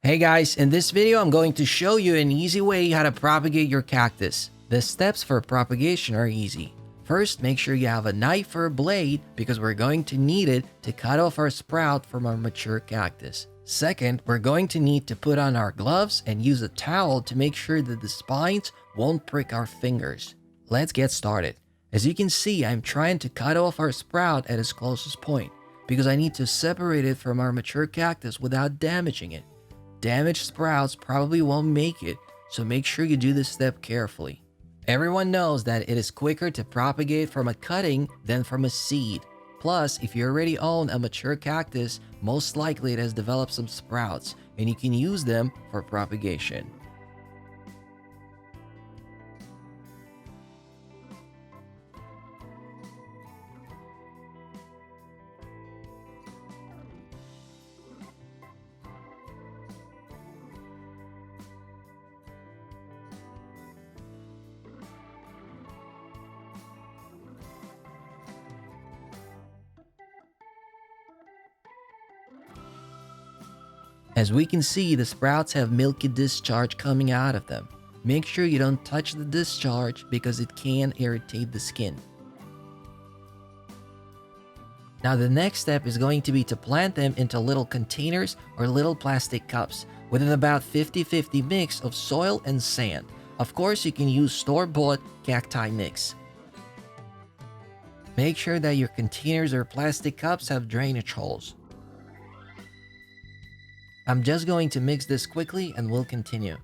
Hey guys, in this video I'm going to show you an easy way how to propagate your cactus. The steps for propagation are easy. First, make sure you have a knife or a blade because we're going to need it to cut off our sprout from our mature cactus. Second, we're going to need to put on our gloves and use a towel to make sure that the spines won't prick our fingers. Let's get started. As you can see, I'm trying to cut off our sprout at its closest point because I need to separate it from our mature cactus without damaging it. Damaged sprouts probably won't make it, so make sure you do this step carefully. Everyone knows that it is quicker to propagate from a cutting than from a seed. Plus, if you already own a mature cactus, most likely it has developed some sprouts, and you can use them for propagation. As we can see, the sprouts have milky discharge coming out of them. Make sure you don't touch the discharge because it can irritate the skin. Now the next step is going to be to plant them into little containers or little plastic cups with an about 50-50 mix of soil and sand. Of course, you can use store-bought cacti mix. Make sure that your containers or plastic cups have drainage holes. I'm just going to mix this quickly and we'll continue.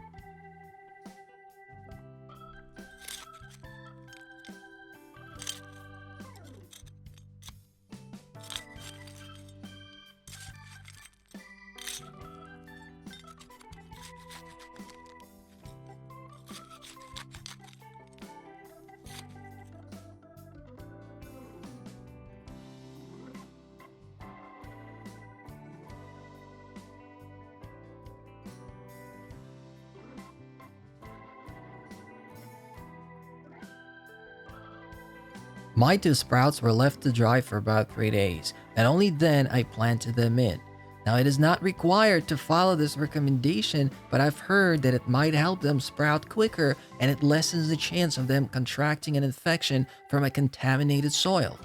My two sprouts were left to dry for about 3 days, and only then I planted them in. Now it is not required to follow this recommendation, but I've heard that it might help them sprout quicker and it lessens the chance of them contracting an infection from a contaminated soil.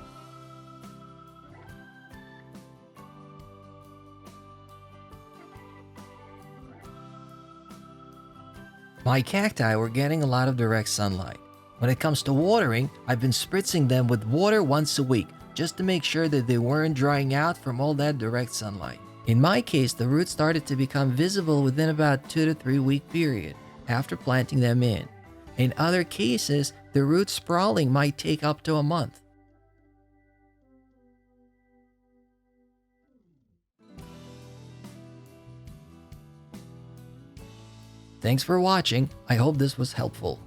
My cacti were getting a lot of direct sunlight. When it comes to watering, I've been spritzing them with water once a week just to make sure that they weren't drying out from all that direct sunlight. In my case, the roots started to become visible within about 2 to 3 week period after planting them in. In other cases, the root sprawling might take up to a month. Thanks for watching. I hope this was helpful.